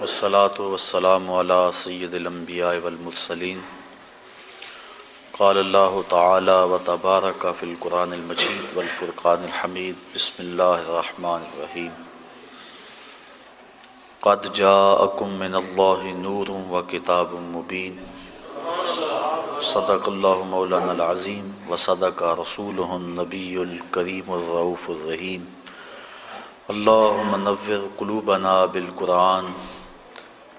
والصلاة والسلام على سید الانبیاء والمرسلین قال اللہ تعالی وتبارک فی القرآن المجید والفرقان الحمید بسم اللہ الرحمن الرحیم قد جاءکم من اللہ نور وکتاب مبین صدق اللہ مولانا العظیم وصدق رسولہ النبی الکریم الرؤوف الرحیم اللہم نور قلوبنا بالقرآن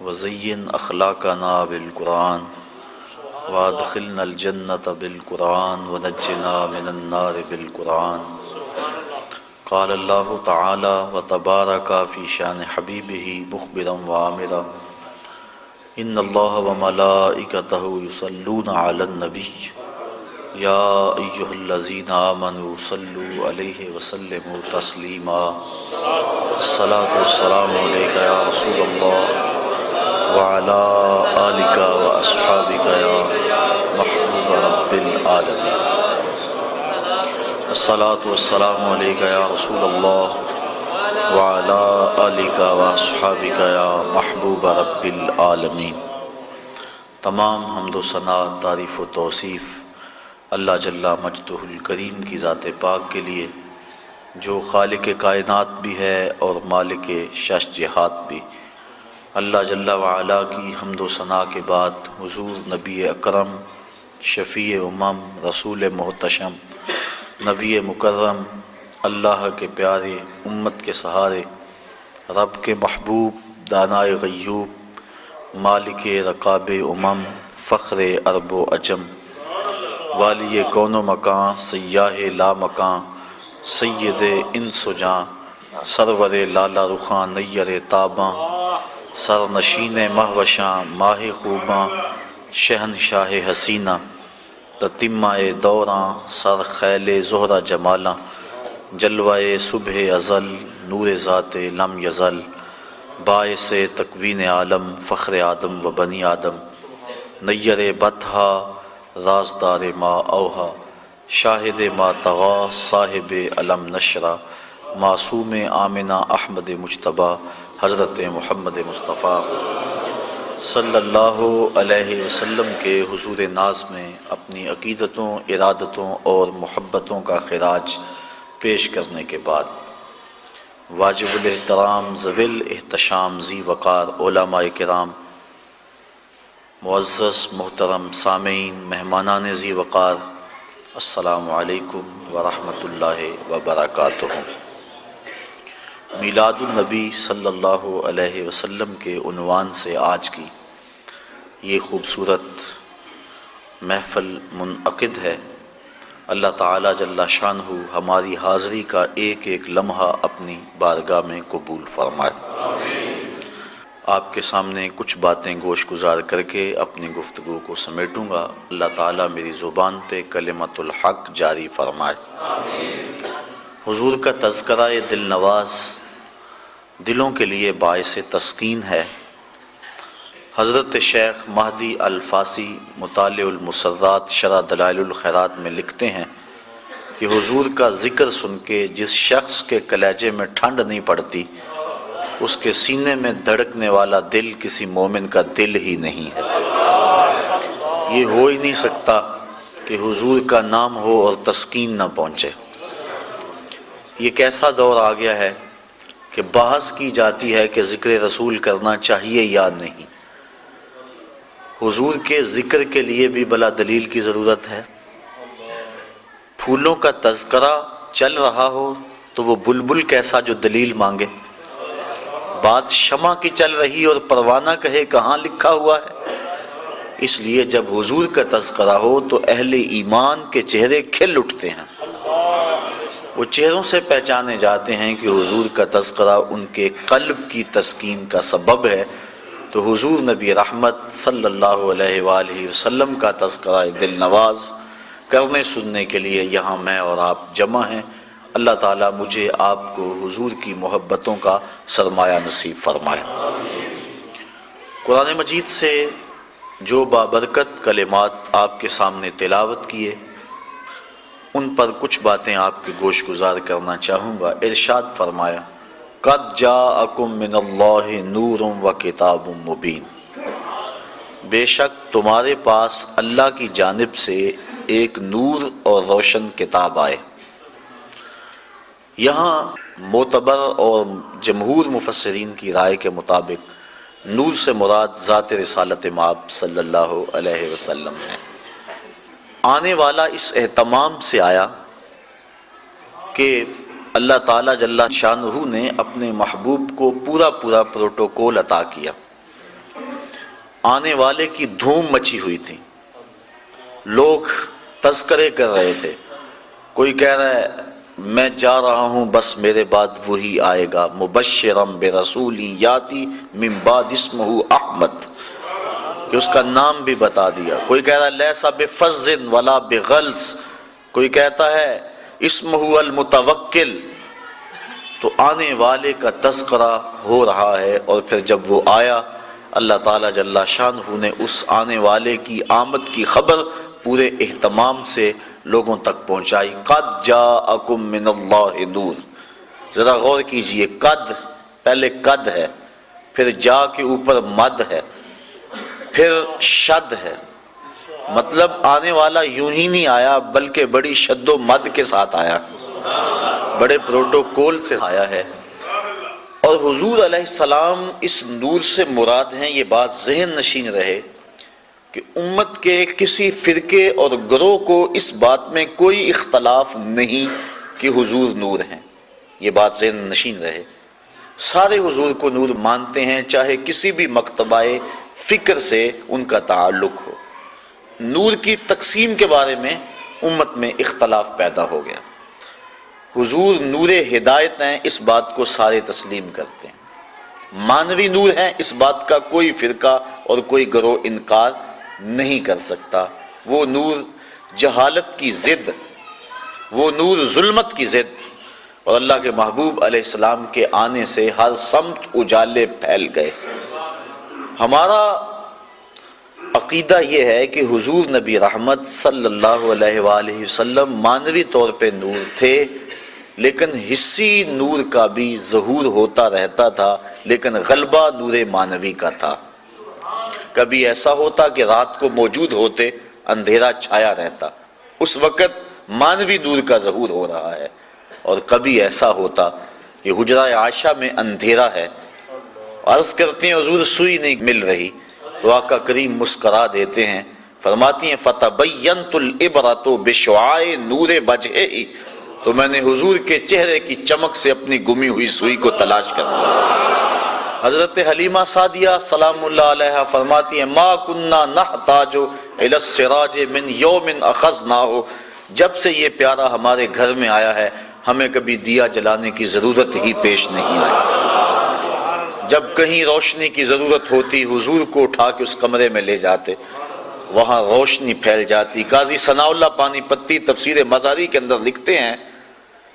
وزین اخلاقنا بالقرآن وادخلنا الجنۃ بالقرآن ونجنا من النار بالقرآن قال اللہ تعالی وتبارک فی شان حبیبہ مخبرا وآمرا ان اللہ وملائکتہ یصلون علی النبی یا ایہا الذین آمنوا صلوا علیہ وسلموا تسلیما الصلاۃ والسلام علیک یا رسول اللہ وعلی آلک واصحابک یا محبوب رب العالمین الصلاۃ والسلام علیک یا رسول اللہ وعلی آلک واصحابک یا محبوب رب العالمین۔ تمام حمد و ثنا، تعریف و توصیف اللہ جل مجدہ الکریم کی ذات پاک کے لیے، جو خالق کائنات بھی ہے اور مالک شش جہات بھی۔ اللہ جل وعلا کی حمد و ثنا کے بعد حضور نبی اکرم، شفیع امم، رسول محتشم، نبی مکرم، اللہ کے پیارے، امت کے سہارے، رب کے محبوب، دانائے غیوب، مالک رقاب امم، فخر عرب و عجم، والی کون و مکان، سیاہ لا مکان، سید انس و جاں، سرور لالا رخاں، نیر تاباں، سر نشین مہوشاں، ماہ خوباں، شہنشاہ حسینہ، تتمہ دوراں، سر خیل زہرہ جمالاں، جلوہ صبح ازل، نور ذات لم یزل، باعث تکوین عالم، فخر آدم و بنی آدم، نیر بطحا، رازدار ما اوہا، شاہد ما طغا، صاحب علم نشرہ، معصوم آمنہ احمد مجتبیٰ، حضرت محمد مصطفیٰ صلی اللہ علیہ وسلم کے حضور ناز میں اپنی عقیدتوں، ارادتوں اور محبتوں کا خراج پیش کرنے کے بعد، واجب الاحترام، ذوی الاحتشام، ذی وقار علماء کرام، معزز محترم سامعین، مہمانان ذی وقار، السلام علیکم ورحمۃ اللہ وبرکاتہ۔ میلاد النبی صلی اللہ علیہ وسلم کے عنوان سے آج کی یہ خوبصورت محفل منعقد ہے۔ اللہ تعالیٰ جل شانہ ہماری حاضری کا ایک ایک لمحہ اپنی بارگاہ میں قبول فرمائے۔ آپ کے سامنے کچھ باتیں گوش گزار کر کے اپنی گفتگو کو سمیٹوں گا۔ اللہ تعالیٰ میری زبان پہ کلمت الحق جاری فرمائے۔ حضور کا تذکرہ دل نواز دلوں کے لیے باعث تسکین ہے۔ حضرت شیخ مہدی الفاسی مطالع المسرات شرح دلائل الخیرات میں لکھتے ہیں کہ حضور کا ذکر سن کے جس شخص کے کلیجے میں ٹھنڈ نہیں پڑتی، اس کے سینے میں دھڑکنے والا دل کسی مومن کا دل ہی نہیں ہے۔ یہ ہو ہی نہیں سکتا کہ حضور کا نام ہو اور تسکین نہ پہنچے۔ یہ کیسا دور آ گیا ہے کہ بحث کی جاتی ہے کہ ذکر رسول کرنا چاہیے یا نہیں۔ حضور کے ذکر کے لیے بھی بلا دلیل کی ضرورت ہے۔ پھولوں کا تذکرہ چل رہا ہو تو وہ بلبل کیسا جو دلیل مانگے۔ بات شمع کی چل رہی اور پروانہ کہے کہاں لکھا ہوا ہے۔ اس لیے جب حضور کا تذکرہ ہو تو اہل ایمان کے چہرے کھل اٹھتے ہیں، وہ چہروں سے پہچانے جاتے ہیں کہ حضور کا تذکرہ ان کے قلب کی تسکین کا سبب ہے۔ تو حضور نبی رحمت صلی اللہ علیہ وآلہ وسلم کا تذکرہ دل نواز کرنے سننے کے لیے یہاں میں اور آپ جمع ہیں۔ اللہ تعالیٰ مجھے آپ کو حضور کی محبتوں کا سرمایہ نصیب فرمائے۔ قرآن مجید سے جو بابرکت کلمات آپ کے سامنے تلاوت کیے، ان پر کچھ باتیں آپ کے گوش گزار کرنا چاہوں گا۔ ارشاد فرمایا قد جاءکم من اللہ نور و کتاب مبین، بے شک تمہارے پاس اللہ کی جانب سے ایک نور اور روشن کتاب آئے۔ یہاں معتبر اور جمہور مفسرین کی رائے کے مطابق نور سے مراد ذات رسالت مآب صلی اللہ علیہ وسلم ہے۔ آنے والا اس اہتمام سے آیا کہ اللہ تعالیٰ جل شانہ نے اپنے محبوب کو پورا پروٹوکول عطا کیا۔ آنے والے کی دھوم مچی ہوئی تھی، لوگ تذکرے کر رہے تھے، کوئی کہہ رہا ہے میں جا رہا ہوں بس میرے بعد وہی آئے گا، مبشرم برسول یاتی من بعد اسمہ احمد، کہ اس کا نام بھی بتا دیا۔ کوئی کہہ رہا ہے لیسا بفظ ولا بغلظ، کوئی کہتا ہے اسمہ المتوکل۔ تو آنے والے کا تذکرہ ہو رہا ہے، اور پھر جب وہ آیا اللہ تعالیٰ جل شانہ نے اس آنے والے کی آمد کی خبر پورے اہتمام سے لوگوں تک پہنچائی۔ قد جاءکم من اللہ نور، ذرا غور کیجئے، قد پہلے قد ہے، پھر جا کے اوپر مد ہے، پھر شد ہے، مطلب آنے والا یوں ہی نہیں آیا بلکہ بڑی شد و مد کے ساتھ آیا، بڑے پروٹوکول سے آیا ہے۔ اور حضور علیہ السلام اس نور سے مراد ہیں، یہ بات ذہن نشین رہے کہ امت کے کسی فرقے اور گروہ کو اس بات میں کوئی اختلاف نہیں کہ حضور نور ہیں، یہ بات ذہن نشین رہے۔ سارے حضور کو نور مانتے ہیں، چاہے کسی بھی مکتبہ فکر سے ان کا تعلق ہو۔ نور کی تقسیم کے بارے میں امت میں اختلاف پیدا ہو گیا۔ حضور نور ہدایت ہیں، اس بات کو سارے تسلیم کرتے ہیں۔ مانوی نور ہیں، اس بات کا کوئی فرقہ اور کوئی گروہ انکار نہیں کر سکتا۔ وہ نور جہالت کی ضد، وہ نور ظلمت کی ضد، اور اللہ کے محبوب علیہ السلام کے آنے سے ہر سمت اجالے پھیل گئے۔ ہمارا عقیدہ یہ ہے کہ حضور نبی رحمت صلی اللہ علیہ وآلہ وسلم مانوی طور پہ نور تھے، لیکن حسی نور کا بھی ظہور ہوتا رہتا تھا، لیکن غلبہ نور مانوی کا تھا۔ کبھی ایسا ہوتا کہ رات کو موجود ہوتے اندھیرا چھایا رہتا، اس وقت مانوی نور کا ظہور ہو رہا ہے، اور کبھی ایسا ہوتا کہ حجرہ عائشہ میں اندھیرا ہے، عرض کرتے ہیں حضور سوئی نہیں مل رہی، تو آقا کریم مسکرا دیتے ہیں، فرماتی ہیں فَتَبَيَّنْتُ الْعِبْرَةُ بِشُعَاعِ نُورِ وَجْهِهِ، تو میں نے حضور کے چہرے کی چمک سے اپنی گمی ہوئی سوئی کو تلاش کر لیا۔ حضرت حلیمہ سعدیہ سلام اللہ علیہ فرماتی ہیں ما كُنَّا نَحْتَاجُ إِلَى السِّرَاجِ مِنْ يَوْمٍ أَخَذْنَاهُ، جب سے یہ پیارا ہمارے گھر میں آیا ہے ہمیں کبھی دیا جلانے کی ضرورت ہی پیش نہیں آئی۔ جب کہیں روشنی کی ضرورت ہوتی حضور کو اٹھا کے اس کمرے میں لے جاتے، وہاں روشنی پھیل جاتی۔ قاضی ثناء اللہ پانی پتی تفسیر مزاری کے اندر لکھتے ہیں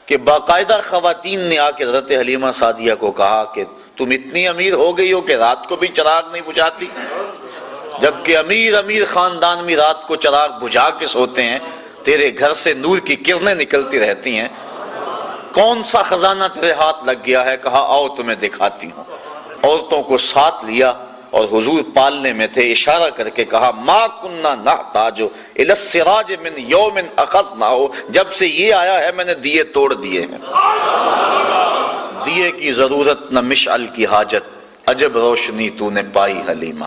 کہ باقاعدہ خواتین نے آ کے حضرت حلیمہ سعدیہ کو کہا کہ تم اتنی امیر ہو گئی ہو کہ رات کو بھی چراغ نہیں بجھاتی، جبکہ امیر خاندان میں رات کو چراغ بجھا کے سوتے ہیں، تیرے گھر سے نور کی کرنیں نکلتی رہتی ہیں، کون سا خزانہ تیرے ہاتھ لگ گیا ہے؟ کہا آؤ تمہیں دکھاتی ہوں۔ عورتوں کو ساتھ لیا اور حضور پالنے میں تھے، اشارہ کر کے کہا ما کننا نحتاج الی السراج من یوم اخذناه، جب سے یہ آیا ہے میں نے دیے توڑ دیے ہیں، دیے کی ضرورت نہ مشعل کی حاجت، عجب روشنی تو نے پائی حلیمہ۔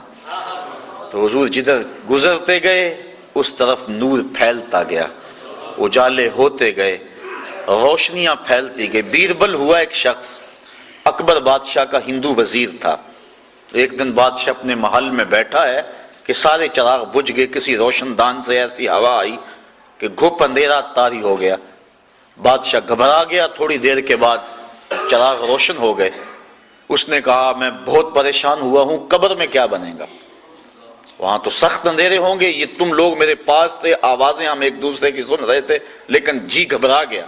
تو حضور جدھر گزرتے گئے اس طرف نور پھیلتا گیا، اجالے ہوتے گئے، روشنیاں پھیلتی گئی۔ بیربل ہوا ایک شخص، اکبر بادشاہ کا ہندو وزیر تھا۔ ایک دن بادشاہ اپنے محل میں بیٹھا ہے کہ سارے چراغ بجھ گئے، کسی روشن دان سے ایسی ہوا آئی کہ گھپ اندھیرا طاری ہو گیا۔ بادشاہ گھبرا گیا، تھوڑی دیر کے بعد چراغ روشن ہو گئے۔ اس نے کہا میں بہت پریشان ہوا ہوں، قبر میں کیا بنے گا؟ وہاں تو سخت اندھیرے ہوں گے، یہ تم لوگ میرے پاس تھے، آوازیں ہم ایک دوسرے کی سن رہے تھے، لیکن جی گھبرا گیا،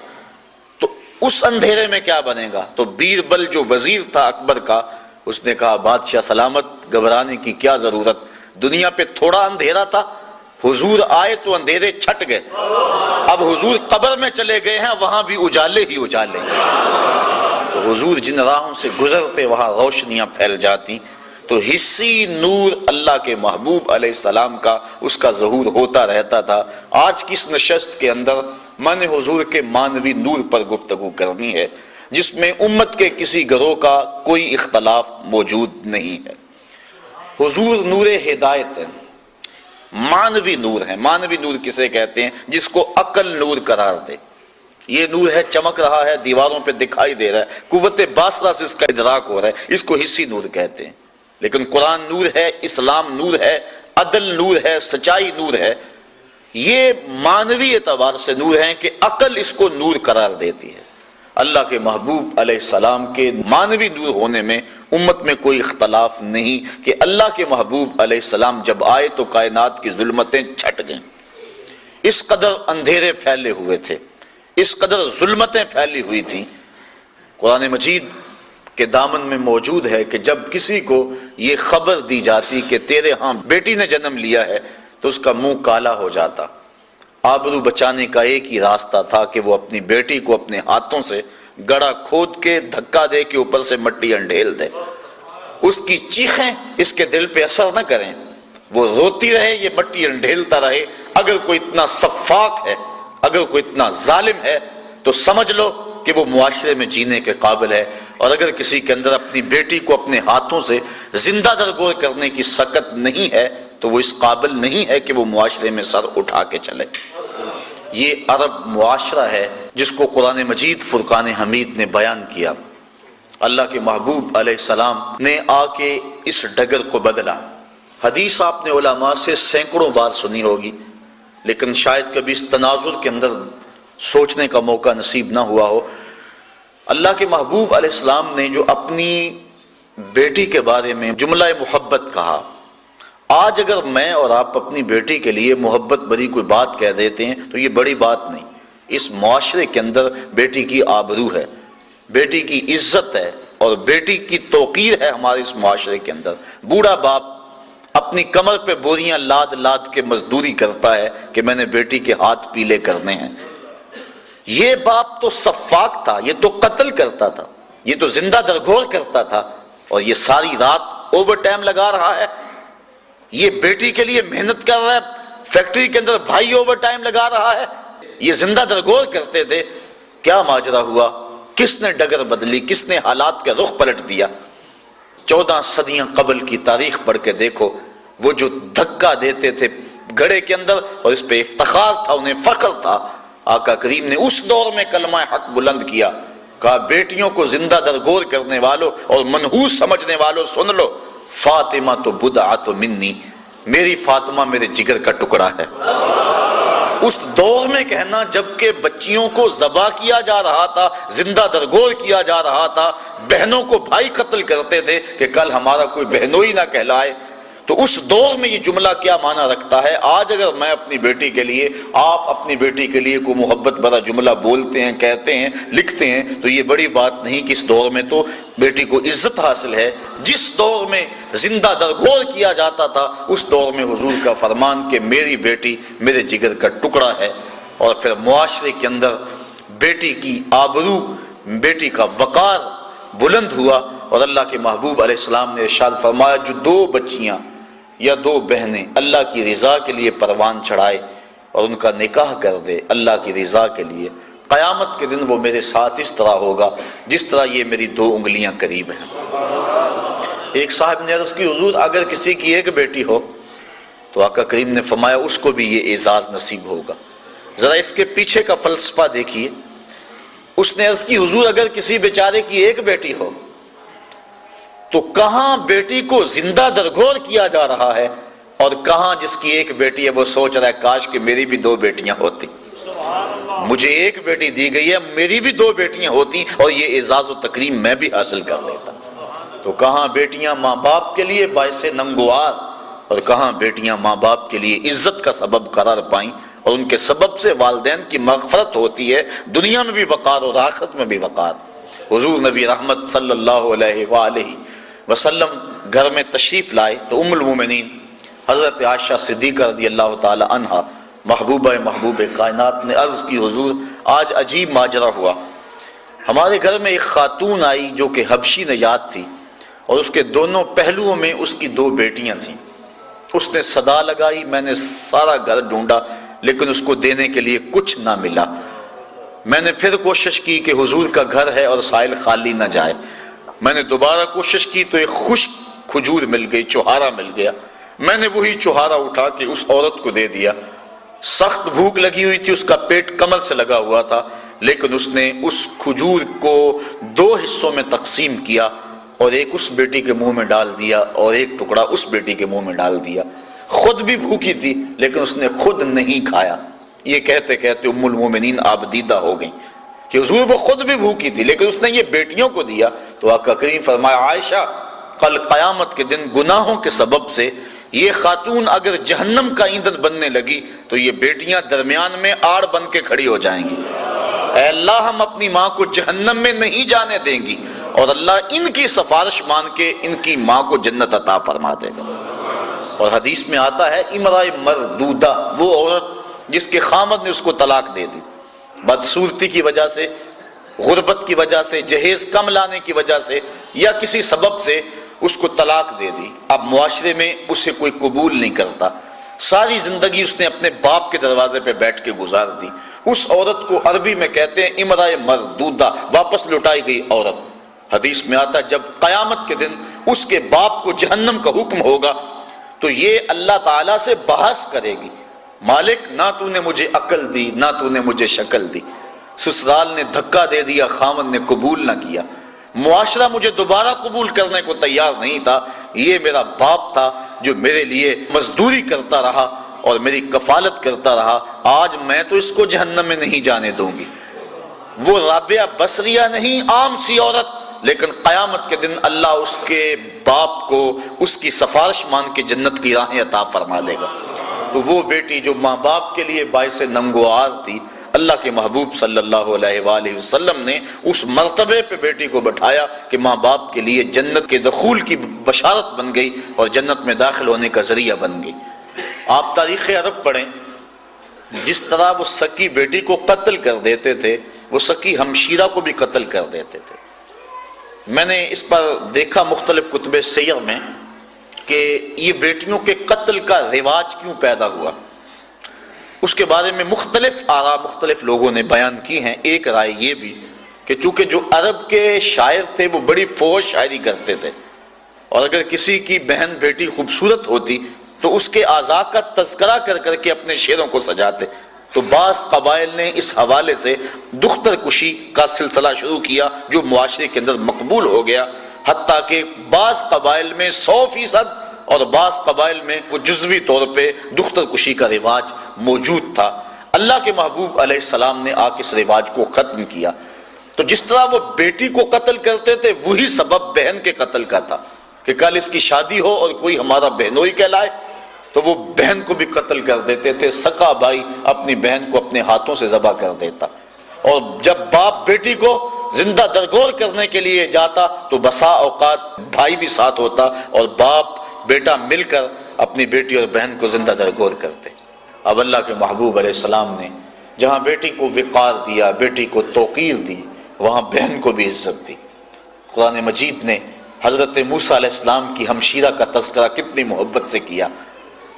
تو اس اندھیرے میں کیا بنے گا؟ تو بیربل جو وزیر تھا اکبر کا، اس نے کہا بادشاہ سلامت، گھبرانے کی کیا ضرورت، دنیا پہ تھوڑا اندھیرا تھا، حضور آئے تو اندھیرے چھٹ گئے، اب حضور قبر میں چلے گئے ہیں، وہاں بھی اجالے ہی اجالے۔ تو حضور جن راہوں سے گزرتے وہاں روشنیاں پھیل جاتی، تو حصی نور اللہ کے محبوب علیہ السلام کا اس کا ظہور ہوتا رہتا تھا۔ آج کی اس نشست کے اندر میں نے حضور کے مانوی نور پر گفتگو کرنی ہے، جس میں امت کے کسی گروہ کا کوئی اختلاف موجود نہیں ہے۔ حضور نور ہدایت ہے، مانوی نور ہے۔ مانوی نور کسے کہتے ہیں؟ جس کو عقل نور قرار دے۔ یہ نور ہے، چمک رہا ہے، دیواروں پہ دکھائی دے رہا ہے، قوت باصرہ سے اس کا ادراک ہو رہا ہے، اس کو حسی نور کہتے ہیں۔ لیکن قرآن نور ہے، اسلام نور ہے، عدل نور ہے، سچائی نور ہے۔ یہ مانوی اعتبار سے نور ہیں کہ عقل اس کو نور قرار دیتی ہے۔ اللہ کے محبوب علیہ السلام کے مانوی نور ہونے میں امت میں کوئی اختلاف نہیں کہ اللہ کے محبوب علیہ السلام جب آئے تو کائنات کی ظلمتیں چھٹ گئیں۔ اس قدر اندھیرے پھیلے ہوئے تھے، اس قدر ظلمتیں پھیلی ہوئی تھیں۔ قرآن مجید کے دامن میں موجود ہے کہ جب کسی کو یہ خبر دی جاتی کہ تیرے ہاں بیٹی نے جنم لیا ہے تو اس کا منہ کالا ہو جاتا۔ آبرو بچانے کا ایک ہی راستہ تھا کہ وہ اپنی بیٹی کو اپنے ہاتھوں سے گڑھا کھود کے دھکا دے کے اوپر سے مٹی انڈھیل دے۔ اس کی چیخیں اس کے دل پہ اثر نہ کریں، وہ روتی رہے، یہ مٹی انڈھیلتا رہے۔ اگر کوئی اتنا سفاک ہے، اگر کوئی اتنا ظالم ہے تو سمجھ لو کہ وہ معاشرے میں جینے کے قابل ہے۔ اور اگر کسی کے اندر اپنی بیٹی کو اپنے ہاتھوں سے زندہ درگور کرنے کی سکت نہیں ہے تو وہ اس قابل نہیں ہے کہ وہ معاشرے میں سر اٹھا کے چلے۔ یہ عرب معاشرہ ہے جس کو قرآن مجید فرقان حمید نے بیان کیا۔ اللہ کے محبوب علیہ السلام نے آ کے اس ڈگر کو بدلا۔ حدیث آپ نے علماء سے سینکڑوں بار سنی ہوگی، لیکن شاید کبھی اس تناظر کے اندر سوچنے کا موقع نصیب نہ ہوا ہو۔ اللہ کے محبوب علیہ السلام نے جو اپنی بیٹی کے بارے میں جملہ محبت کہا، آج اگر میں اور آپ اپنی بیٹی کے لیے محبت بھری کوئی بات کہہ دیتے ہیں تو یہ بڑی بات نہیں۔ اس معاشرے کے اندر بیٹی کی آبرو ہے، بیٹی کی عزت ہے اور بیٹی کی توقیر ہے ہمارے اس معاشرے کے اندر۔ بوڑھا باپ اپنی کمر پہ بوریاں لاد لاد کے مزدوری کرتا ہے کہ میں نے بیٹی کے ہاتھ پیلے کرنے ہیں۔ یہ باپ تو سفاک تھا، یہ تو قتل کرتا تھا، یہ تو زندہ درگور کرتا تھا، اور یہ ساری رات اوور ٹائم لگا رہا ہے۔ یہ بیٹی کے لیے محنت کر رہا ہے، فیکٹری کے اندر بھائی اوور ٹائم لگا رہا ہے، یہ زندہ درگور کرتے تھے۔ کیا ماجرا ہوا؟ کس نے ڈگر بدلی؟ کس نے حالات کا رخ پلٹ دیا؟ 14 صدیاں قبل کی تاریخ پڑھ کے دیکھو، وہ جو دھکا دیتے تھے گڑھے کے اندر اور اس پہ افتخار تھا، انہیں فخر تھا، آقا کریم نے اس دور میں کلمہ حق بلند کیا، کہا بیٹیوں کو زندہ درگور کرنے والوں اور منحوس سمجھنے والوں سن لو، فاطمہ تو بدعۃ منی، میری فاطمہ میرے جگر کا ٹکڑا ہے۔ اس دور میں کہنا جبکہ بچیوں کو ذبح کیا جا رہا تھا، زندہ درگور کیا جا رہا تھا، بہنوں کو بھائی قتل کرتے تھے کہ کل ہمارا کوئی بہنوئی نہ کہلائے، تو اس دور میں یہ جملہ کیا معنی رکھتا ہے؟ آج اگر میں اپنی بیٹی کے لیے، آپ اپنی بیٹی کے لیے کوئی محبت بھرا جملہ بولتے ہیں، کہتے ہیں، لکھتے ہیں تو یہ بڑی بات نہیں کہ اس دور میں تو بیٹی کو عزت حاصل ہے۔ جس دور میں زندہ درگور کیا جاتا تھا اس دور میں حضور کا فرمان کہ میری بیٹی میرے جگر کا ٹکڑا ہے، اور پھر معاشرے کے اندر بیٹی کی آبرو، بیٹی کا وقار بلند ہوا، اور اللہ کے محبوب علیہ السلام نے ارشاد فرمایا جو 2 بچیاں یا 2 بہنیں اللہ کی رضا کے لیے پروان چڑھائے اور ان کا نکاح کر دے اللہ کی رضا کے لیے، قیامت کے دن وہ میرے ساتھ اس طرح ہوگا جس طرح یہ میری 2 انگلیاں قریب ہیں۔ ایک صاحب نے عرض کی حضور اگر کسی کی ایک بیٹی ہو تو آقا کریم نے فرمایا اس کو بھی یہ اعزاز نصیب ہوگا۔ ذرا اس کے پیچھے کا فلسفہ دیکھیے۔ اس نے عرض کی حضور اگر کسی بیچارے کی ایک بیٹی ہو تو کہاں بیٹی کو زندہ درگور کیا جا رہا ہے، اور کہاں جس کی ایک بیٹی ہے وہ سوچ رہا ہے کاش کہ میری بھی 2 بیٹیاں ہوتی، مجھے ایک بیٹی دی گئی ہے، میری بھی 2 بیٹیاں ہوتی اور یہ اعزاز و تکریم میں بھی حاصل کر لیتا۔ تو کہاں بیٹیاں ماں باپ کے لیے باعث ننگوار، اور کہاں بیٹیاں ماں باپ کے لیے عزت کا سبب قرار پائیں، اور ان کے سبب سے والدین کی مغفرت ہوتی ہے، دنیا میں بھی وقار اور آخرت میں بھی وقار۔ حضور نبی رحمت صلی اللہ علیہ وآلہ وسلم گھر میں تشریف لائے تو ام المومنین حضرت عائشہ صدیقہ رضی اللہ تعالی عنہا محبوب کائنات نے عرض کی حضور آج عجیب ماجرا ہوا، ہمارے گھر میں ایک خاتون آئی جو کہ حبشی نژاد تھی، اور اس کے دونوں پہلوؤں میں اس کی 2 بیٹیاں تھیں۔ اس نے صدا لگائی، میں نے سارا گھر ڈھونڈا لیکن اس کو دینے کے لیے کچھ نہ ملا۔ میں نے پھر کوشش کی کہ حضور کا گھر ہے اور سائل خالی نہ جائے۔ میں نے دوبارہ کوشش کی تو ایک خشک کھجور مل گئی، چوہارا مل گیا۔ میں نے وہی چوہارا اٹھا کے اس عورت کو دے دیا۔ سخت بھوک لگی ہوئی تھی، اس کا پیٹ کمر سے لگا ہوا تھا، لیکن اس نے اس کھجور کو 2 حصوں میں تقسیم کیا، اور ایک اس بیٹی کے منہ میں ڈال دیا اور ایک ٹکڑا اس بیٹی کے منہ میں ڈال دیا۔ خود بھی بھوکی تھی لیکن اس نے خود نہیں کھایا۔ یہ کہتے کہتے ام المومنین آبدیدہ ہو گئیں کہ حضور وہ خود بھی بھوکی تھی لیکن اس نے یہ بیٹیوں کو دیا۔ تو آقا کریم فرمایا، عائشہ کل قیامت کے دن گناہوں کے سبب سے یہ خاتون اگر جہنم کا ایندھن بننے لگی تو یہ بیٹیاں درمیان میں آڑ بن کے کھڑی ہو جائیں گی۔ اے اللہ، ہم اپنی ماں کو جہنم میں نہیں جانے دیں گی، اور اللہ ان کی سفارش مان کے ان کی ماں کو جنت عطا فرما دے گا۔ اور حدیث میں آتا ہے امرأہ مردودہ، وہ عورت جس کے خامد نے اس کو طلاق دے دی، بدصورتی کی وجہ سے، غربت کی وجہ سے، جہیز کم لانے کی وجہ سے، یا کسی سبب سے اس کو طلاق دے دی۔ اب معاشرے میں اسے کوئی قبول نہیں کرتا، ساری زندگی اس نے اپنے باپ کے دروازے پہ بیٹھ کے گزار دی۔ اس عورت کو عربی میں کہتے ہیں امرأہ مردودہ، واپس لوٹائی گئی عورت۔ حدیث میں آتا ہے جب قیامت کے دن اس کے باپ کو جہنم کا حکم ہوگا تو یہ اللہ تعالیٰ سے بحث کرے گی، مالک نہ تو نے مجھے عقل دی نہ تو نے مجھے شکل دی، سسرال نے دھکا دے دیا، خامن نے قبول نہ کیا، معاشرہ مجھے دوبارہ قبول کرنے کو تیار نہیں تھا، یہ میرا باپ تھا جو میرے لیے مزدوری کرتا رہا اور میری کفالت کرتا رہا، آج میں تو اس کو جہنم میں نہیں جانے دوں گی۔ وہ رابعہ بصریہ نہیں، عام سی عورت، لیکن قیامت کے دن اللہ اس کے باپ کو اس کی سفارش مان کے جنت کی راہیں عطا فرما دے گا۔ تو وہ بیٹی جو ماں باپ کے لیے باعث ننگوار تھی، اللہ کے محبوب صلی اللہ علیہ وآلہ وسلم نے اس مرتبے پہ بیٹی کو بٹھایا کہ ماں باپ کے لیے جنت کے دخول کی بشارت بن گئی اور جنت میں داخل ہونے کا ذریعہ بن گئی۔ آپ تاریخ عرب پڑھیں، جس طرح وہ سکی بیٹی کو قتل کر دیتے تھے، وہ سکی ہمشیرہ کو بھی قتل کر دیتے تھے۔ میں نے اس پر دیکھا مختلف کتب سیر میں کہ یہ بیٹیوں کے قتل کا رواج کیوں پیدا ہوا، اس کے بارے میں مختلف آراء مختلف لوگوں نے بیان کی ہیں۔ ایک رائے یہ بھی کہ چونکہ جو عرب کے شاعر تھے وہ بڑی فوج شاعری کرتے تھے، اور اگر کسی کی بہن بیٹی خوبصورت ہوتی تو اس کے اعضاء کا تذکرہ کر کر کے اپنے شعروں کو سجاتے، تو بعض قبائل نے اس حوالے سے دختر کشی کا سلسلہ شروع کیا جو معاشرے کے اندر مقبول ہو گیا، حتیٰ کہ بعض قبائل میں 100% اور بعض قبائل میں وہ جزوی طور پہ دختر کشی کا رواج موجود تھا۔ اللہ کے محبوب علیہ السلام نے آ کے اس رواج کو ختم کیا۔ تو جس طرح وہ بیٹی کو قتل کرتے تھے، وہی سبب بہن کے قتل کا تھا کہ کل اس کی شادی ہو اور کوئی ہمارا بہنوئی کہلائے تو وہ بہن کو بھی قتل کر دیتے تھے۔ سکا بھائی اپنی بہن کو اپنے ہاتھوں سے ذبح کر دیتا، اور جب باپ بیٹی کو زندہ درگور کرنے کے لیے جاتا تو بسا اوقات بھائی بھی ساتھ ہوتا اور باپ بیٹا مل کر اپنی بیٹی اور بہن کو زندہ درگور کرتے۔ اب اللہ کے محبوب علیہ السلام نے جہاں بیٹی کو وقار دیا، بیٹی کو توقیر دی، وہاں بہن کو بھی عزت دی۔ قرآن مجید نے حضرت موسیٰ علیہ السلام کی ہمشیرہ کا تذکرہ کتنی محبت سے کیا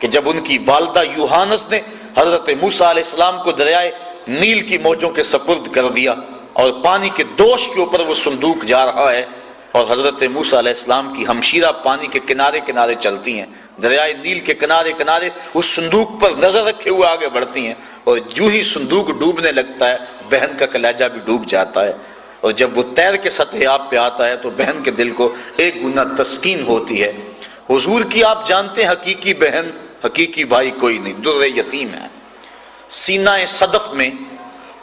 کہ جب ان کی والدہ یوحانس نے حضرت موسیٰ علیہ السلام کو دریائے نیل کی موجوں کے سپرد کر دیا، اور پانی کے دوش کے اوپر وہ صندوق جا رہا ہے، اور حضرت موسیٰ علیہ السلام کی ہمشیرہ پانی کے کنارے کنارے چلتی ہیں، دریائے نیل کے کنارے کنارے اس صندوق پر نظر رکھے ہوئے آگے بڑھتی ہیں، اور جو ہی صندوق ڈوبنے لگتا ہے بہن کا کلیجہ بھی ڈوب جاتا ہے، اور جب وہ تیر کے سطح آب پہ آتا ہے تو بہن کے دل کو ایک گنا تسکین ہوتی ہے۔ حضور کی آپ جانتے ہیں حقیقی بہن حقیقی بھائی کوئی نہیں، در یتیم ہے۔ سینہ صدف میں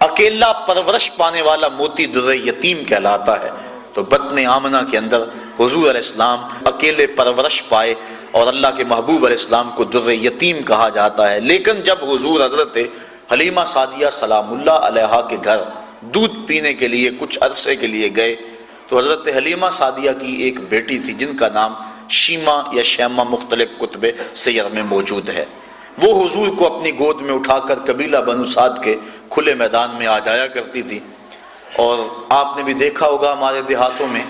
اکیلا پرورش پانے والا موتی در یتیم کہلاتا ہے، تو بطن آمنہ کے اندر حضور علیہ السلام اکیلے پرورش پائے، اور اللہ کے محبوب علیہ السلام کو در یتیم کہا جاتا ہے۔ لیکن جب حضور حضرت حلیمہ سعدیہ سلام اللہ علیہا کے گھر دودھ پینے کے لیے کچھ عرصے کے لیے گئے تو حضرت حلیمہ سعدیہ کی ایک بیٹی تھی جن کا نام شیمہ یا شیمہ مختلف کتب سیر میں موجود ہے، وہ حضور کو اپنی گود میں اٹھا کر قبیلہ بنو سعد کے کھلے میدان میں آ جایا کرتی تھی۔ اور آپ نے بھی دیکھا ہوگا ہمارے دیہاتوں میں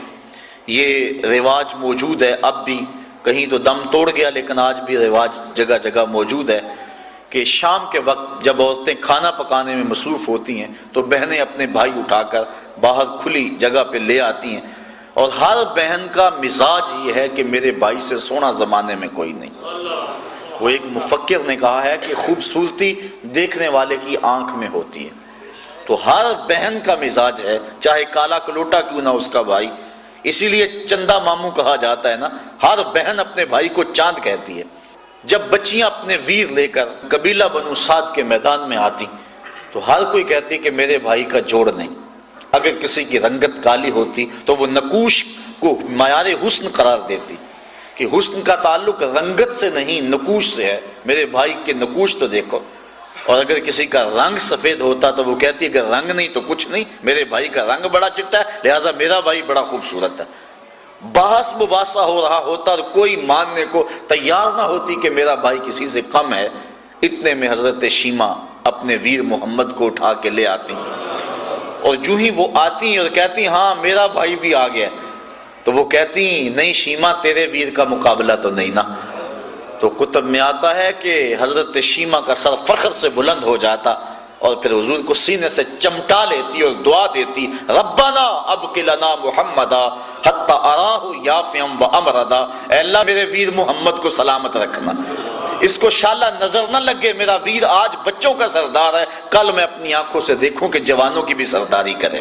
یہ رواج موجود ہے، اب بھی کہیں تو دم توڑ گیا لیکن آج بھی رواج جگہ جگہ موجود ہے کہ شام کے وقت جب عورتیں کھانا پکانے میں مصروف ہوتی ہیں تو بہنیں اپنے بھائی اٹھا کر باہر کھلی جگہ پہ لے آتی ہیں، اور ہر بہن کا مزاج یہ ہے کہ میرے بھائی سے سونا زمانے میں کوئی نہیں۔ وہ ایک مفکر نے کہا ہے کہ خوبصورتی دیکھنے والے کی آنکھ میں ہوتی ہے، تو ہر بہن کا مزاج ہے، چاہے کالا کلوٹا کیوں نہ اس کا بھائی، اسی لیے چندہ ماموں کہا جاتا ہے نا، ہر بہن اپنے بھائی کو چاند کہتی ہے۔ جب بچیاں اپنے ویر لے کر قبیلہ بنو سعد کے میدان میں آتی تو ہر کوئی کہتی کہ میرے بھائی کا جوڑ نہیں۔ اگر کسی کی رنگت کالی ہوتی تو وہ نقوش کو معیار حسن قرار دیتی کہ حسن کا تعلق رنگت سے نہیں نقوش سے ہے، میرے بھائی کے نقوش تو دیکھو۔ اور اگر کسی کا رنگ سفید ہوتا تو وہ کہتی اگر رنگ نہیں تو کچھ نہیں، میرے بھائی کا رنگ بڑا چٹا ہے لہٰذا میرا بھائی بڑا خوبصورت ہے۔ بحث مباحثہ ہو رہا ہوتا اور کوئی ماننے کو تیار نہ ہوتی کہ میرا بھائی کسی سے کم ہے، اتنے میں حضرت شیمہ اپنے ویر محمد کو اٹھا کے لے آتی، اور جو ہی وہ آتی اور کہتی ہاں میرا بھائی بھی آ گیا، تو وہ کہتی نہیں شیمہ تیرے ویر کا مقابلہ تو نہیں نا۔ تو کتب میں آتا ہے کہ حضرت شیمہ کا سر فخر سے بلند ہو جاتا اور پھر حضور کو سینے سے چمٹا لیتی اور دعا دیتی ربنا ابقِ لنا محمدا حتی اراہ یافعا و امردا، اے اللہ میرے ویر محمد کو سلامت رکھنا، اس کو شالا نظر نہ لگے میرا ویر آج بچوں کا سردار ہے، کل میں اپنی آنکھوں سے دیکھوں کہ جوانوں کی بھی سرداری کرے۔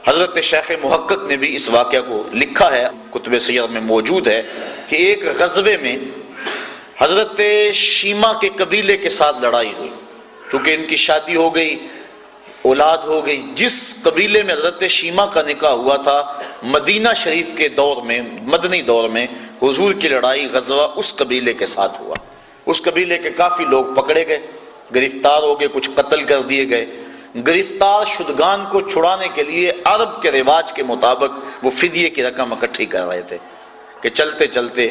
حضرت شیخ محقق نے بھی اس واقعہ کو لکھا ہے، کتب سیر میں موجود ہے کہ ایک غزوے میں حضرت شیمہ کے قبیلے کے ساتھ لڑائی ہوئی، چونکہ ان کی شادی ہو گئی، اولاد ہو گئی۔ جس قبیلے میں حضرت شیمہ کا نکاح ہوا تھا مدینہ شریف کے دور میں، مدنی دور میں حضور کی لڑائی غزوہ اس قبیلے کے ساتھ ہوا۔ اس قبیلے کے کافی لوگ پکڑے گئے، گرفتار ہو گئے، کچھ قتل کر دیے گئے۔ گرفتار شدگان کو چھڑانے کے لیے عرب کے رواج کے مطابق وہ فدیے کی رقم اکٹھی کر رہے تھے کہ چلتے چلتے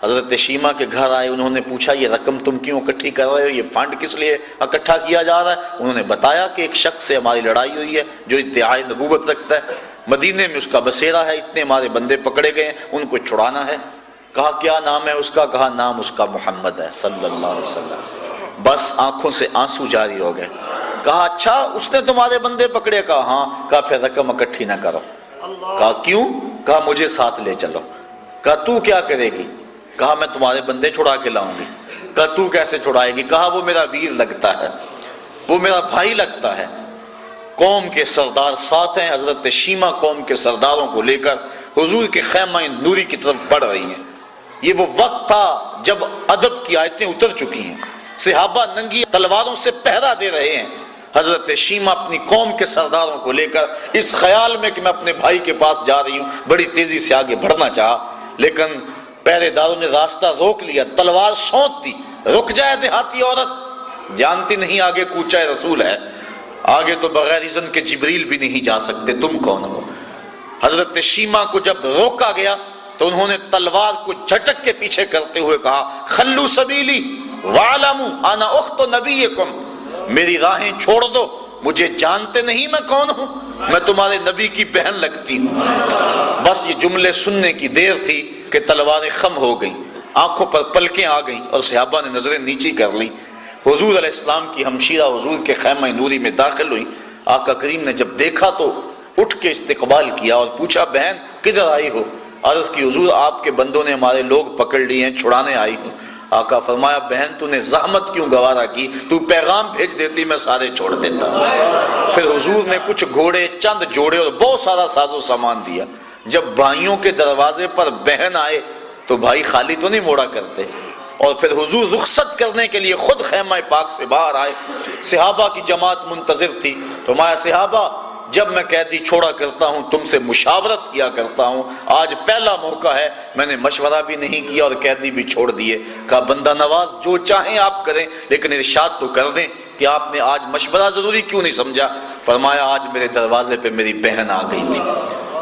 حضرت شیمہ کے گھر آئے، انہوں نے پوچھا یہ رقم تم کیوں اکٹھی کر رہے ہو، یہ فنڈ کس لیے اکٹھا کیا جا رہا ہے؟ انہوں نے بتایا کہ ایک شخص سے ہماری لڑائی ہوئی ہے جو ادعائے نبوت رکھتا ہے، مدینے میں اس کا بسیرا ہے، اتنے ہمارے بندے پکڑے گئے ہیں، ان کو چھڑانا ہے۔ کہا کیا نام ہے اس کا؟ کہا نام اس کا محمد ہے صلی اللہ علیہ وسلم۔ بس آنکھوں سے آنسو جاری ہو گئے۔ کہا اچھا اس نے تمہارے بندے پکڑے؟ کہا ہاں۔ کہا پھر رقم اکٹھی نہ کرو۔ کہا کیوں؟ کہا مجھے ساتھ لے چلو۔ کہا تو کیا کرے گی؟ کہا میں تمہارے بندے چھڑا کے لاؤں گی۔ کہا تو کیسے چھڑائے گی؟ کہا وہ میرا ویر لگتا ہے، وہ میرا بھائی لگتا ہے۔ قوم کے سردار ساتھ ہیں، حضرت شیمہ قوم کے سرداروں کو لے کر حضور کے خیمہ نوری کی طرف بڑھ رہی ہیں۔ یہ وہ وقت تھا جب ادب کی آیتیں اتر چکی ہیں، صحابہ ننگی تلواروں سے پہرا دے رہے ہیں۔ حضرت شیمہ اپنی قوم کے سرداروں کو لے کر اس خیال میں کہ میں اپنے بھائی کے پاس جا رہی ہوں بڑی تیزی سے آگے بڑھنا چاہا، لیکن پہرے داروں نے راستہ روک لیا، تلوار سونت دی۔ رک جائے دیہاتی عورت، جانتی نہیں آگے کوچہ رسول ہے، آگے تو بغیر اذن کے جبریل بھی نہیں جا سکتے، تم کون ہو؟ حضرت شیمہ کو جب روکا گیا تو انہوں نے تلوار کو جھٹک کے پیچھے کرتے ہوئے کہا خلو سبیلی وَعْلَمُوا انا اخت نبیکم، میری راہیں چھوڑ دو، مجھے جانتے نہیں میں کون ہوں، میں تمہارے نبی کی بہن لگتی ہوں۔ بس یہ جملے سننے کی دیر تھی کہ تلواریں خم ہو گئیں، آنکھوں پر پلکیں آ گئیں اور صحابہ نے نظریں نیچی کر لیں۔ حضور علیہ السلام کی ہمشیرہ حضور کے خیمہ نوری میں داخل ہوئی۔ آقا کریم نے جب دیکھا تو اٹھ کے استقبال کیا اور پوچھا بہن کدھر آئی ہو؟ عرض کی حضور آپ کے بندوں نے ہمارے لوگ پکڑ لیے ہیں، چھڑانے آئی ہوں۔ آقا فرمایا بہن تو نے زحمت کیوں گوارا کی، تو پیغام بھیج دیتی میں سارے چھوڑ دیتا۔ پھر حضور نے کچھ گھوڑے، چند جوڑے اور بہت سارا ساز و سامان دیا۔ جب بھائیوں کے دروازے پر بہن آئے تو بھائی خالی تو نہیں موڑا کرتے، اور پھر حضور رخصت کرنے کے لیے خود خیمہ پاک سے باہر آئے۔ صحابہ کی جماعت منتظر تھی۔ فرمایا صحابہ جب میں قیدی چھوڑا کرتا ہوں تم سے مشاورت کیا کرتا ہوں، آج پہلا موقع ہے، میں نے مشورہ بھی نہیں کیا اور قیدی بھی چھوڑ دیے۔ کہا بندہ نواز جو چاہیں آپ کریں، لیکن ارشاد تو کر دیں کہ آپ نے آج مشورہ ضروری کیوں نہیں سمجھا؟ فرمایا آج میرے دروازے پہ میری بہن آ گئی تھی۔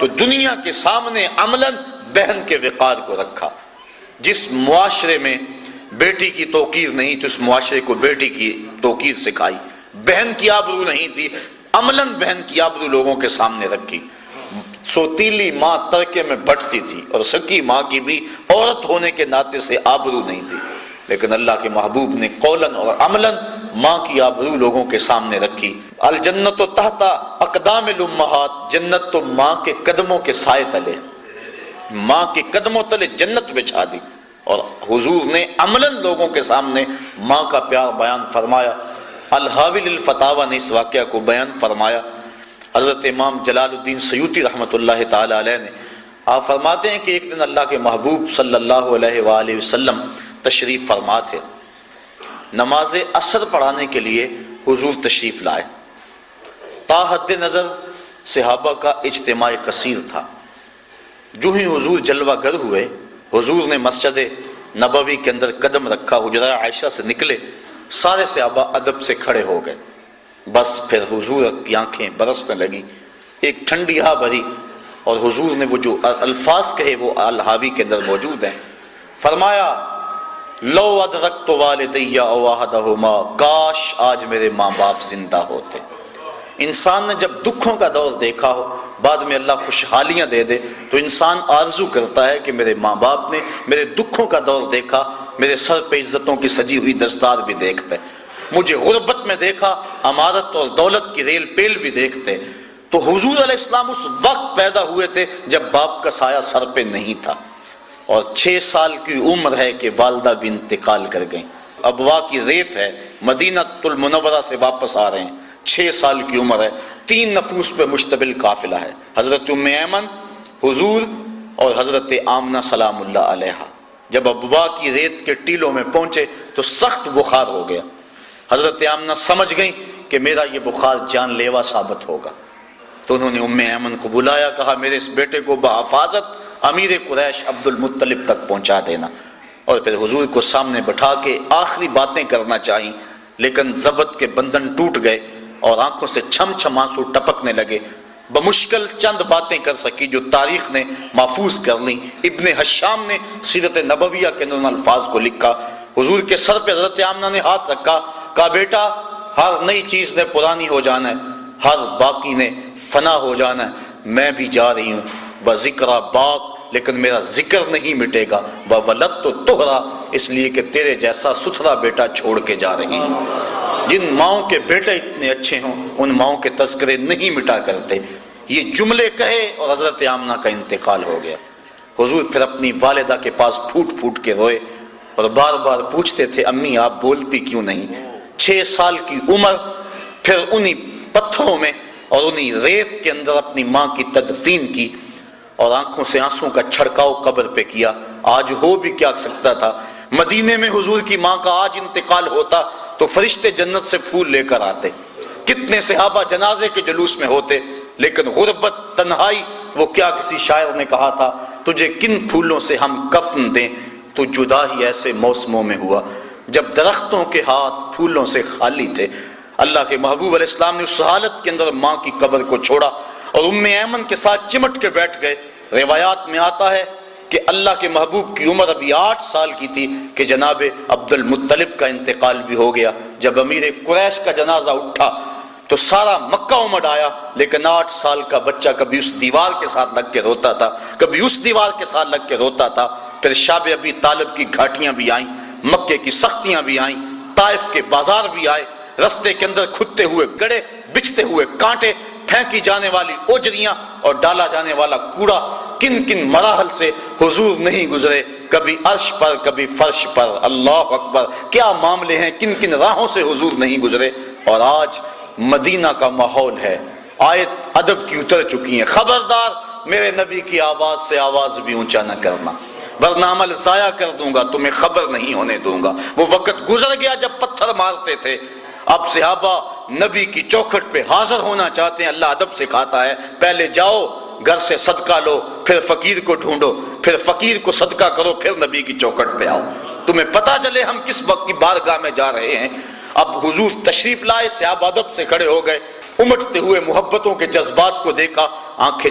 تو دنیا کے سامنے عملاً بہن کے وقار کو رکھا۔ جس معاشرے میں بیٹی کی توقیر نہیں تو اس معاشرے کو بیٹی کی توقیر سکھائی۔ بہن کی آبرو نہیں تھی، عملاً بہن کی آبرو لوگوں کے سامنے رکھی۔ سوتیلی ماں ترکے میں بٹتی تھی اور سکی ماں کی بھی عورت ہونے کے ناطے سے آبرو نہیں تھی، لیکن اللہ کے محبوب نے قولاً اور عملاً ماں کی آبرو لوگوں کے سامنے رکھی۔ الجنت تحت اقدام الامہات، جنت تو ماں کے قدموں کے سائے تلے، ماں کے قدموں تلے جنت بچھا دی، اور حضور نے عملاً لوگوں کے سامنے ماں کا پیار بیان فرمایا۔ الحاوی للفتاوی نے اس واقعہ کو بیان فرمایا۔ حضرت امام جلال الدین سیوطی رحمۃ اللہ تعالی علیہ نے آپ فرماتے ہیں کہ ایک دن اللہ کے محبوب صلی اللہ علیہ وآلہ وسلم تشریف فرما تھے۔ نماز عصر پڑھانے کے لیے حضور تشریف لائے۔ تا حد نظر صحابہ کا اجتماع کثیر تھا۔ جو ہی حضور جلوہ گر ہوئے، حضور نے مسجد نبوی کے اندر قدم رکھا، حجرہ عائشہ سے نکلے، سارے صحابہ ادب سے کھڑے ہو گئے۔ بس پھر حضور کی آنکھیں برسنے لگی، ایک ٹھنڈی ہوا بھری، اور حضور نے وہ جو الفاظ کہے وہ الحاوی کے اندر موجود ہیں۔ فرمایا لو ادرکت والدی او احدہما، کاش آج میرے ماں باپ زندہ ہوتے۔ انسان نے جب دکھوں کا دور دیکھا ہو، بعد میں اللہ خوشحالیاں دے دے، تو انسان آرزو کرتا ہے کہ میرے ماں باپ نے میرے دکھوں کا دور دیکھا، میرے سر پہ عزتوں کی سجی ہوئی دستار بھی دیکھتے، مجھے غربت میں دیکھا، امارت اور دولت کی ریل پیل بھی دیکھتے۔ تو حضور علیہ السلام اس وقت پیدا ہوئے تھے جب باپ کا سایہ سر پہ نہیں تھا، اور 6 سال کی عمر ہے کہ والدہ بھی انتقال کر گئیں۔ ابوا کی ریت ہے، مدینہ المنورہ سے واپس آ رہے ہیں، 6 سال کی عمر ہے، 3 نفوس پہ مشتمل قافلہ ہے، حضرت ام ایمن، حضور اور حضرت آمنہ سلام اللہ علیہا۔ جب ابوا کی ریت کے ٹیلوں میں پہنچے تو سخت بخار ہو گیا۔ حضرت آمنہ سمجھ گئیں کہ میرا یہ بخار جان لیوا ثابت ہوگا، تو انہوں نے ام ایمن کو بلایا، کہا میرے اس بیٹے کو بحفاظت امیر قریش عبد المطلب تک پہنچا دینا، اور پھر حضور کو سامنے بٹھا کے آخری باتیں کرنا چاہییں، لیکن ضبط کے بندھن ٹوٹ گئے اور آنکھوں سے چھم چھم آنسو ٹپکنے لگے۔ بمشکل چند باتیں کر سکی جو تاریخ نے محفوظ کر لی۔ ابن حشام نے سیرت نبویہ کے اندر ان الفاظ کو لکھا۔ حضور کے سر پہ حضرت آمنہ نے ہاتھ رکھا، کہا بیٹا ہر نئی چیز نے پرانی ہو جانا ہے، ہر باقی نے فنا ہو جانا ہے، میں بھی جا رہی ہوں، وذکر باق، لیکن میرا ذکر نہیں مٹے گا، وولدت طہرا، اس لیے کہ تیرے جیسا ستھرا بیٹا چھوڑ کے جا رہی ہوں۔ جن ماؤں کے بیٹے اتنے اچھے ہوں ان ماؤں کے تذکرے نہیں مٹا کرتے۔ یہ جملے کہے اور حضرت آمنہ کا انتقال ہو گیا۔ حضور پھر اپنی والدہ کے پاس پھوٹ پھوٹ کے روئے اور بار بار پوچھتے تھے امی آپ بولتی کیوں نہیں؟ 6 سال کی عمر، پھر انہی پتھروں میں اور انہی ریت کے اندر اپنی ماں کی تدفین کی، اور آنکھوں سے آنسوں کا چھڑکاؤ قبر پہ کیا۔ آج ہو بھی کیا سکتا تھا، مدینے میں حضور کی ماں کا آج انتقال ہوتا تو فرشتے جنت سے پھول لے کر آتے، کتنے صحابہ جنازے کے جلوس میں ہوتے، لیکن غربت، تنہائی، وہ کیا کسی شاعر نے کہا تھا تجھے کن پھولوں سے ہم کفن دیں، تو جدا ہی ایسے موسموں میں ہوا جب درختوں کے ہاتھ پھولوں سے خالی تھے۔ اللہ کے محبوب علیہ السلام نے اس حالت کے اندر ماں کی قبر کو چھوڑا اور ام ایمن کے ساتھ چمٹ کے بیٹھ گئے۔ روایات میں آتا ہے کہ اللہ کے محبوب کی عمر ابھی 8 سال کی تھی کہ جناب عبد المطلب کا انتقال بھی ہو گیا۔ جب امیر قریش کا جنازہ اٹھا تو سارا مکہ امڈ آیا، لیکن 8 سال کا بچہ کبھی اس دیوار کے ساتھ لگ کے روتا تھا، کبھی اس دیوار کے ساتھ لگ کے روتا تھا۔ پھر شاب ابی طالب کی گھاٹیاں بھی آئیں، مکے کی سختیاں بھی آئیں، طائف کے بازار بھی آئے، رستے کے اندر کھدتے ہوئے گڑے، بچھتے ہوئے کانٹے، پھینکی جانے والی اوجریاں اور ڈالا جانے والا کوڑا، کن کن مراحل سے حضور نہیں گزرے، کبھی عرش پر کبھی فرش پر، اللہ اکبر کیا معاملے ہیں، کن کن راہوں سے حضور نہیں گزرے۔ اور آج مدینہ کا ماحول ہے، آیت ادب کی اتر چکی ہیں، خبردار میرے نبی کی آواز سے آواز بھی اونچا نہ کرنا ورنہ عمل ضائع کر دوں گا، تمہیں خبر نہیں ہونے دوں گا۔ وہ وقت گزر گیا جب پتھر مارتے تھے، اب صحابہ نبی کی چوکھٹ پہ حاضر ہونا چاہتے ہیں۔ اللہ ادب سکھاتا ہے، پہلے جاؤ گھر سے صدقہ لو، پھر فقیر کو ڈھونڈو، پھر فقیر کو صدقہ کرو، پھر نبی کی چوکھٹ پہ آؤ، تمہیں پتہ چلے ہم کس وقت کی بارگاہ میں جا رہے ہیں۔ اب حضور تشریف لائے، صحابہ ادب سے کھڑے ہو گئے، امٹتے ہوئے محبتوں کے جذبات کو دیکھا، آنکھیں